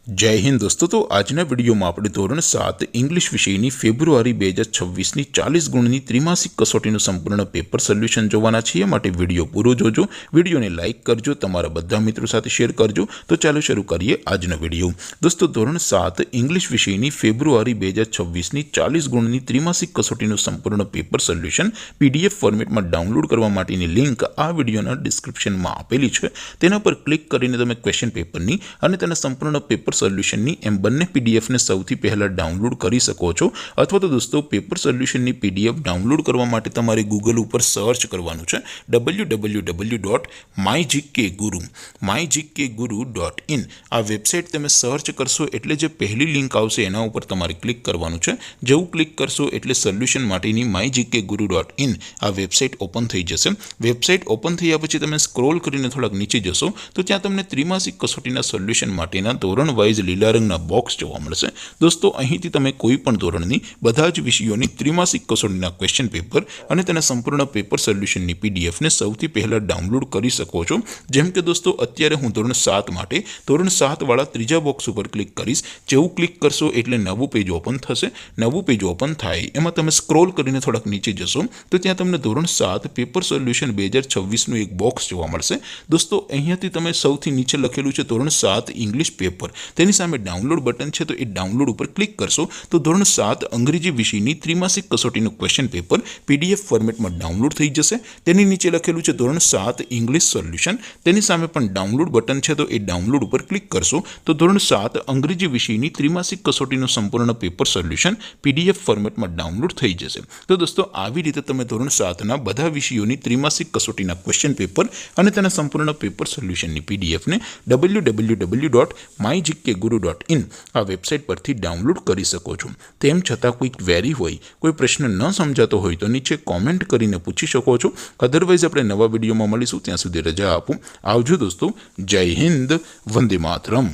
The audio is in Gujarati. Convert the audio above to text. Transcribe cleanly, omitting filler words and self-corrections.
जय हिंद दोस्तों। तो आजना वीडियो में આપણે ધોરણ 7 इंग्लिश વિષયની ફેબ્રુઆરી 2026ની 40 ગુણની ત્રિમાસિક કસોટીનું સંપૂર્ણ પેપર સોલ્યુશન જોવાના છીએ। માટે વિડિયો પૂરો જોજો, વિડિયોને લાઈક કરજો, તમારા બધા મિત્રો સાથે શેર કરજો। તો ચાલો શરૂ કરીએ આજનો વિડિયો। દોસ્તો ધોરણ 7 इंग्लिश વિષયની ફેબ્રુઆરી 2026ની 40 ગુણની ત્રિમાસિક કસોટીનું સંપૂર્ણ પેપર સોલ્યુશન પીડીએફ ફોર્મેટમાં ડાઉનલોડ કરવા માટેની લિંક આ વિડિયોના ડિસ્ક્રિપ્શનમાં આપેલી છે। તેના પર ક્લિક કરીને તમે ક્વેશ્ચન પેપરની અને તેના સંપૂર્ણ પેપર સોલ્યુશનની એમ બંને પીડીએફને સૌથી પહેલા ડાઉનલોડ કરી શકો છો। અથવા તો દોસ્તો પેપર સોલ્યુશનની પીડીએફ ડાઉનલોડ કરવા માટે તમારે ગૂગલ ઉપર સર્ચ કરવાનું છે www.mygkguru.in। આ વેબસાઇટ તમે સર્ચ કરશો એટલે જે પહેલી લિંક આવશે એના ઉપર તમારે ક્લિક કરવાનું છે। જેવું ક્લિક કરશો એટલે સોલ્યુશન માટેની mygkguru.in આ વેબસાઇટ ઓપન થઈ જશે। વેબસાઇટ ઓપન થયા પછી તમે સ્ક્રોલ કરીને થોડાક નીચે જશો તો ત્યાં તમને ત્રિમાસિક કસોટીના સોલ્યુશન માટેના ધોરણ વાઇઝ લીલા રંગના બોક્સ જોવા મળશે। દોસ્તો અહીંથી તમે કોઈ પણ ધોરણની બધા જ વિષયોની ત્રિમાસિક કસોટીના ક્વેશ્ચન પેપર અને તેના સંપૂર્ણ પેપર સોલ્યુશનની પીડીએફને સૌથી પહેલા ડાઉનલોડ કરી શકો છો। જેમ કે દોસ્તો અત્યારે હું ધોરણ 7 માટે ધોરણ 7 વાળા ત્રીજા બોક્સ ઉપર ક્લિક કરીશ। જેવું ક્લિક કરશો એટલે નવું પેજ ઓપન થશે। નવું પેજ ઓપન થાય એમાં તમે સ્ક્રોલ કરીને થોડાક નીચે જશો તો ત્યાં તમને ધોરણ 7 પેપર સોલ્યુશન 2026નું એક બોક્સ જોવા મળશે। દોસ્તો અહીંયાથી તમે સૌથી નીચે લખેલું છે ધોરણ 7 ઇંગ્લિશ પેપર, તેની સામે ડાઉનલોડ બટન છે તો એ ડાઉનલોડ ઉપર ક્લિક કરશો તો ધોરણ 7 અંગ્રેજી વિષયની ત્રિમાસિક કસોટીનું ક્વેશ્ચન પેપર પીડીએફ ફોર્મેટમાં ડાઉનલોડ થઈ જશે। તેની નીચે લખેલું છે ધોરણ 7 ઇંગ્લિશ સોલ્યુશન, તેની સામે પણ ડાઉનલોડ બટન છે તો એ ડાઉનલોડ ઉપર ક્લિક કરશો તો ધોરણ 7 અંગ્રેજી વિષયની ત્રિમાસિક કસોટીનું સંપૂર્ણ પેપર સોલ્યુશન પીડીએફ ફોર્મેટમાં ડાઉનલોડ થઈ જશે। તો દોસ્તો આવી રીતે તમે ધોરણ 7ના બધા વિષયોની ત્રિમાસિક કસોટીના ક્વેશ્ચન પેપર અને તેના સંપૂર્ણ પેપર સોલ્યુશનની પીડીએફને www.mygkguru.in આ વેબસાઇટ પરથી ડાઉનલોડ કરી શકો છો। તેમ છતાં કોઈ ક્વેરી હોય, કોઈ પ્રશ્ન ન સમજાતો હોય તો નીચે કોમેન્ટ કરીને પૂછી શકો છો। અધરવાઇઝ આપણે નવા વિડીયોમાં મળીશું, ત્યાં સુધી રજા આપો। આવજો દોસ્તો, જય હિન્દ, વંદે માતરમ।